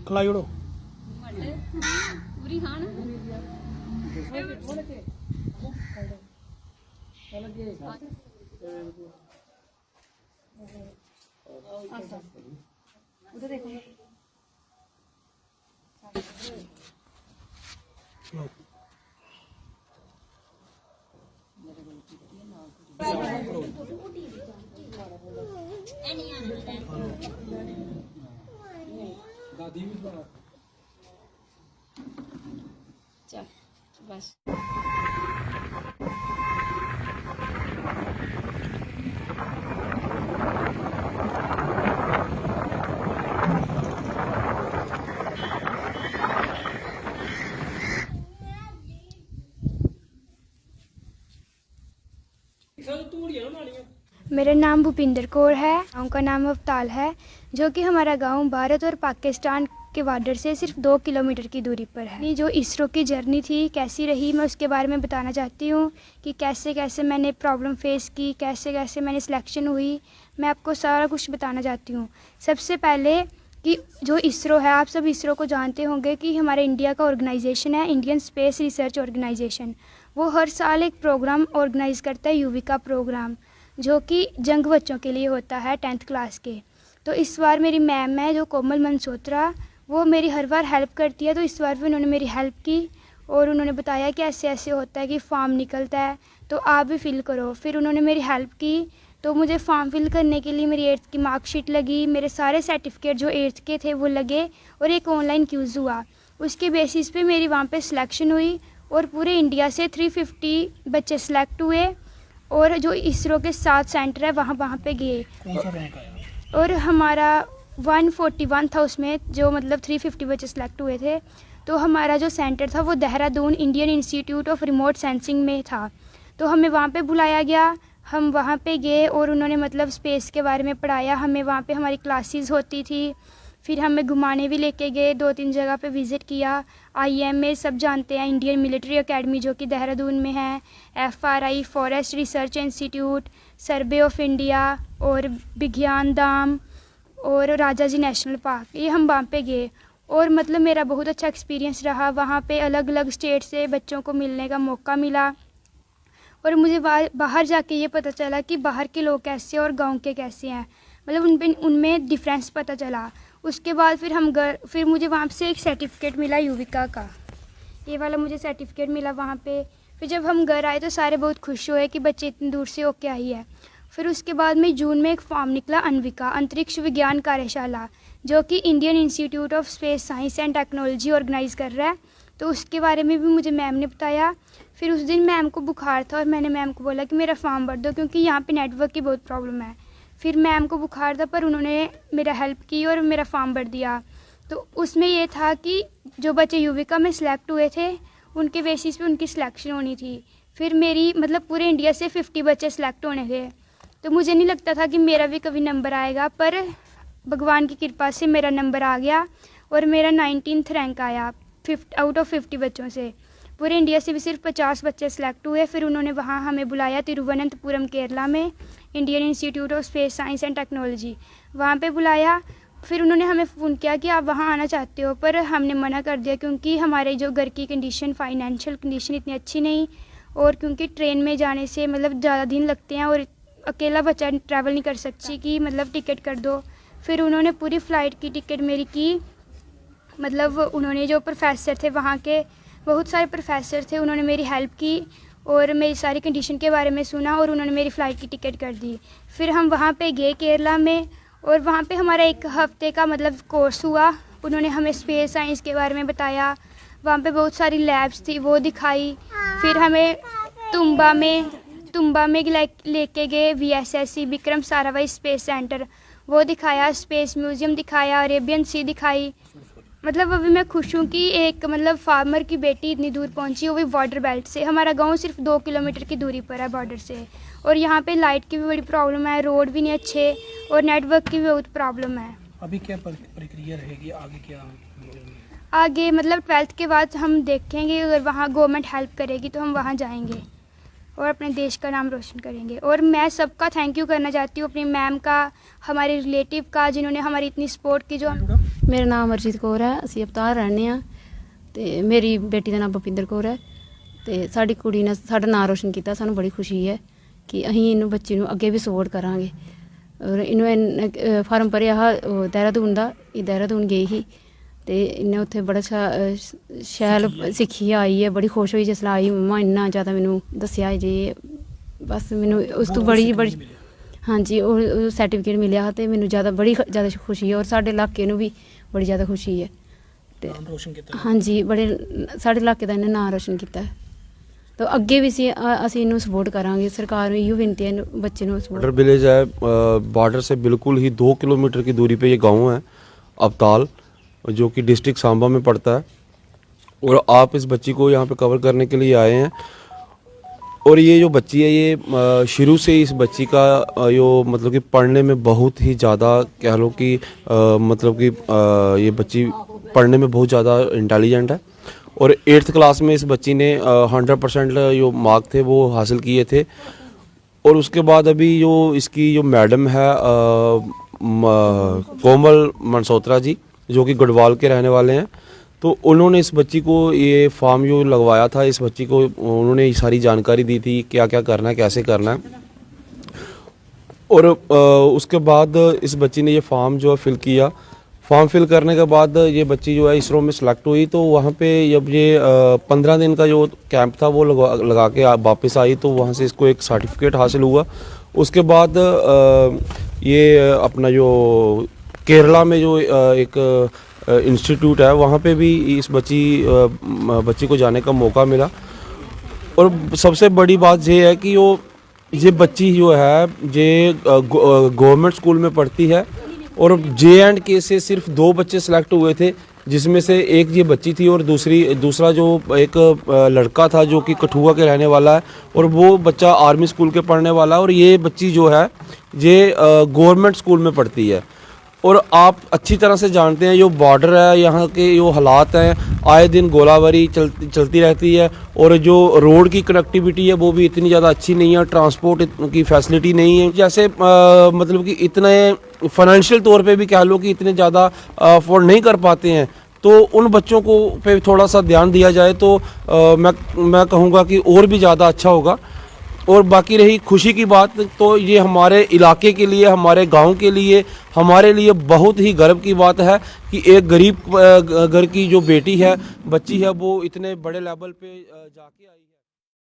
खलाई उड़ो पूरी खान उधर देखो दादी भी चल बस मेरा नाम भूपिंदर कौर है। गाँव का नाम अवताल है, जो कि हमारा गांव भारत और पाकिस्तान के बॉर्डर से सिर्फ 2 किलोमीटर की दूरी पर है। जो इसरो की जर्नी थी कैसी रही, मैं उसके बारे में बताना चाहती हूँ कि कैसे कैसे मैंने प्रॉब्लम फेस की, कैसे कैसे मैंने सिलेक्शन हुई। मैं आपको सारा कुछ बताना चाहती हूँ। सबसे पहले कि जो इसरो है, आप सब इसरो को जानते होंगे कि हमारे इंडिया का ऑर्गेनाइजेशन है, इंडियन स्पेस रिसर्च ऑर्गेनाइजेशन। वो हर साल एक प्रोग्राम ऑर्गेनाइज करता है, युविका प्रोग्राम, जो कि जंग बच्चों के लिए होता है 10th क्लास के। तो इस बार मेरी मैम है जो कोमल मनसोत्रा, वो मेरी हर बार हेल्प करती है। तो इस बार भी उन्होंने मेरी हेल्प की और उन्होंने बताया कि ऐसे ऐसे होता है कि फॉर्म निकलता है तो आप भी फिल करो। फिर उन्होंने मेरी हेल्प की, तो मुझे फॉर्म फिल करने के लिए मेरी 8th की मार्कशीट लगी, मेरे सारे सर्टिफिकेट जो 8th के थे वो लगे और एक ऑनलाइन क्यूज़ हुआ। उसके बेसिस पे मेरी वहाँ पे सिलेक्शन हुई और पूरे इंडिया से 350 बच्चे सेलेक्ट हुए और जो इसरो के 7 सेंटर है वहाँ पे गए। कौन सा रैंक आया? और हमारा 141 था उसमें, जो मतलब 350 बच्चे सेलेक्ट हुए थे। तो हमारा जो सेंटर था वो Dehradun Indian institute of remote sensing में था। तो हमें वहाँ पे बुलाया गया, हम वहाँ पे गए और उन्होंने मतलब स्पेस के बारे में पढ़ाया हमें। वहाँ पे हमारी क्लासेस होती थी, फिर हमें घुमाने भी लेके गए, 2-3 जगह पे विज़िट किया। IMA सब जानते हैं, इंडियन मिलिट्री एकेडमी जो कि देहरादून में है, FRI forest research institute, survey of India और विज्ञान धाम और राजा जी नेशनल पार्क, ये हम वहाँ पे गए। और मतलब मेरा बहुत अच्छा एक्सपीरियंस रहा। वहाँ पे अलग अलग स्टेट से बच्चों को मिलने का मौका मिला और मुझे बाहर जाके ये पता चला कि बाहर के लोग कैसे और गांव के कैसे हैं, मतलब उनमें डिफरेंस पता चला। उसके बाद फिर मुझे वहाँ से एक सर्टिफिकेट मिला युविका का, ये वाला मुझे सर्टिफिकेट मिला वहाँ पे। फिर जब हम घर आए तो सारे बहुत खुश हुए कि बच्चे इतनी दूर से होके आई है। फिर उसके बाद में जून में एक फॉर्म निकला अन्विका अंतरिक्ष विज्ञान कार्यशाला, जो कि Indian institute of space science and technology organise कर रहा है। तो उसके बारे में भी मुझे मैम ने बताया। फिर उस दिन मैम को बुखार था और मैंने मैम को बोला कि मेरा फॉर्म भर दो, क्योंकि यहाँ पे नेटवर्क की बहुत प्रॉब्लम है। फिर मैम को बुखार था पर उन्होंने मेरा हेल्प की और मेरा फॉर्म भर दिया। तो उसमें ये था कि जो बच्चे युविका में सिलेक्ट हुए थे उनके बेसिस पे उनकी सिलेक्शन होनी थी। फिर मेरी मतलब पूरे इंडिया से 50 बच्चे सेलेक्ट होने थे। तो मुझे नहीं लगता था कि मेरा भी कभी नंबर आएगा, पर भगवान की कृपा से मेरा नंबर आ गया और मेरा 19th रैंक आया आउट ऑफ 50 बच्चों से। पूरे इंडिया से भी सिर्फ 50 बच्चे सेलेक्ट हुए। फिर उन्होंने वहाँ हमें बुलाया तिरुवनंतपुरम केरला में, Indian institute of space science and technology, वहाँ पे बुलाया। फिर उन्होंने हमें फ़ोन किया कि आप वहाँ आना चाहते हो, पर हमने मना कर दिया क्योंकि हमारे जो घर की कंडीशन, फाइनेंशियल कंडीशन इतनी अच्छी नहीं, और क्योंकि ट्रेन में जाने से मतलब ज़्यादा दिन लगते हैं और अकेला बच्चा ट्रैवल नहीं कर सकती कि मतलब टिकट कर दो। फिर उन्होंने पूरी फ़्लाइट की टिकट मेरी की। मतलब उन्होंने जो प्रोफेसर थे वहाँ के, बहुत सारे प्रोफेसर थे, उन्होंने मेरी हेल्प की और मेरी सारी कंडीशन के बारे में सुना और उन्होंने मेरी फ़्लाइट की टिकट कर दी। फिर हम वहाँ पे गए केरला में और वहाँ पे हमारा 1 हफ़्ते का मतलब कोर्स हुआ। उन्होंने हमें स्पेस साइंस के बारे में बताया, वहाँ पे बहुत सारी लैब्स थी वो दिखाई। फिर हमें तुम्बा में लेके गए VSSC Vikram Sarabhai space centre, वो दिखाया, स्पेस म्यूज़ियम दिखाया, अरेबियन सी दिखाई। मतलब अभी मैं खुश हूँ कि एक मतलब फार्मर की बेटी इतनी दूर पहुँची, वो भी बॉर्डर बेल्ट से। हमारा गांव सिर्फ 2 किलोमीटर की दूरी पर है बॉर्डर से, और यहाँ पे लाइट की भी बड़ी प्रॉब्लम है, रोड भी नहीं अच्छे, और नेटवर्क की भी बहुत प्रॉब्लम है। अभी क्या प्रक्रिया रहेगी आगे क्या? आगे मतलब 12th के बाद हम देखेंगे, अगर वहाँ गवर्नमेंट हेल्प करेगी तो हम वहाँ जाएंगे और अपने देश का नाम रोशन करेंगे। और मैं सबका थैंक यू करना चाहती हूँ, अपनी मैम का, हमारे रिलेटिव का, जिन्होंने हमारी इतनी सपोर्ट की। जो मेरा नाम अरजीत कौर है, ਅਸੀਂ ਅਵਤਾਰ ਰਹਿੰਦੇ ਹਾਂ ਤੇ ਮੇਰੀ ਬੇਟੀ ਦਾ ਨਾਮ ਭੁਪਿੰਦਰ ਕੌਰ ਹੈ ਤੇ ਸਾਡੀ ਕੁੜੀ ਨੇ ਸਾਡਾ ਨਾਮ ਰੋਸ਼ਨ ਕੀਤਾ। ਸਾਨੂੰ ਬੜੀ ਖੁਸ਼ੀ ਹੈ ਕਿ ਅਸੀਂ ਇਹਨੂੰ ਬੱਚੇ ਨੂੰ ਅੱਗੇ ਵੀ ਸਪੋਰਟ ਕਰਾਂਗੇ। ਔਰ ਇਹਨੂੰ ਫਾਰਮ ਭਰਿਆ ਦੇਹਰਾਦੂਨ ਦਾ, ਇਹ ਦੇਹਰਾਦੂਨ ਗਈ ਸੀ ਤੇ ਇਹਨੇ ਉੱਥੇ ਬੜਾ ਸ਼ੈਲ ਸਿੱਖੀ ਆਈ ਹੈ। ਬੜੀ ਖੁਸ਼ ਹੋਈ ਜਿਸ ਆਈ, ਮੰਮਾ ਇੰਨਾ ਜ਼ਿਆਦਾ ਮੈਨੂੰ ਦੱਸਿਆ ਜੀ, ਬਸ ਮੈਨੂੰ ਉਸ ਤੋਂ ਬੜੀ ਹਾਂਜੀ ਉਹ ਸਰਟੀਫਿਕੇਟ ਮਿਲਿਆ ਤੇ ਮੈਨੂੰ ਬੜੀ ਜ਼ਿਆਦਾ ਖੁਸ਼ੀ ਹੈ। ਔਰ ਸਾਡੇ ਇਲਾਕੇ ਨੂੰ ਵੀ ਬੜੀ ਜ਼ਿਆਦਾ ਖੁਸ਼ੀ ਹੈ ਤੇ ਨਾਮ ਰੋਸ਼ਨ ਕੀਤਾ। ਹਾਂਜੀ, ਬੜੇ ਸਾਡੇ ਇਲਾਕੇ ਦਾ ਇਹਨੇ ਨਾਮ ਰੋਸ਼ਨ ਕੀਤਾ ਹੈ। तो ਅੱਗੇ ਵੀ ਅਸੀਂ ਇਹਨੂੰ ਸਪੋर्ट ਕਰਾਂਗੇ। सरकार ਨੂੰ ਇਹੋ ਬੇਨਤੀ ਹੈ ਬੱਚੇ ਨੂੰ बॉर्डर विलेज है, बॉर्डर से बिल्कुल ही 2 किलोमीटर की दूरी पे ये गांव है अबताल, जो कि डिस्ट्रिक्ट सांबा में पड़ता है। और आप इस बच्ची को यहाँ पे कवर करने के लिए आए हैं। और ये जो बच्ची है, ये शुरू से इस बच्ची का जो मतलब कि पढ़ने में बहुत ही ज़्यादा कह लो कि मतलब कि ये बच्ची पढ़ने में बहुत ज़्यादा इंटेलिजेंट है। और 8th क्लास में इस बच्ची ने 100% जो मार्क थे वो हासिल किए थे। और उसके बाद अभी जो इसकी जो मैडम है कोमल मनसोत्रा जी, जो कि गढ़वाल के रहने वाले हैं, तो उन्होंने इस बच्ची को ये फॉर्म जो लगवाया था, इस बच्ची को उन्होंने सारी जानकारी दी थी क्या क्या करना है, कैसे करना है। और उसके बाद इस बच्ची ने ये फॉर्म जो है फिल किया। फॉर्म फिल करने के बाद ये बच्ची जो है इसरो में सिलेक्ट हुई। तो वहाँ पे जब ये 15 दिन का जो कैंप था वो लगा के वापस आई, तो वहाँ से इसको एक सर्टिफिकेट हासिल हुआ। उसके बाद ये अपना जो केरला में जो एक इंस्टीट्यूट है, वहाँ पे भी इस बच्ची को जाने का मौका मिला। और सबसे बड़ी बात ये है कि ये बच्ची जो है ये गवर्नमेंट स्कूल में पढ़ती है। और J&K से सिर्फ 2 बच्चे सेलेक्ट हुए थे, जिसमें से एक ये बच्ची थी और दूसरा जो एक लड़का था जो कि कठुआ के रहने वाला है, और वो बच्चा आर्मी स्कूल के पढ़ने वाला है। और ये बच्ची जो है ये गवर्नमेंट स्कूल में पढ़ती है। और आप अच्छी तरह से जानते हैं जो बॉर्डर है, यहाँ के जो हालात हैं, आए दिन गोलाबारी चलती रहती है। और जो रोड की कनेक्टिविटी है वो भी इतनी ज़्यादा अच्छी नहीं है, ट्रांसपोर्ट की फैसिलिटी नहीं है। जैसे मतलब कि इतने फाइनेंशियल तौर पे भी कह लो कि इतने ज़्यादा अफोर्ड नहीं कर पाते हैं। तो उन बच्चों को पे थोड़ा सा ध्यान दिया जाए तो मैं कहूँगा कि और भी ज़्यादा अच्छा होगा। और बाकी रही खुशी की बात, तो ये हमारे इलाके के लिए, हमारे गांव के लिए, हमारे लिए बहुत ही गर्व की बात है कि एक गरीब घर की जो बेटी है, बच्ची है, वो इतने बड़े लेवल पे जाके आई।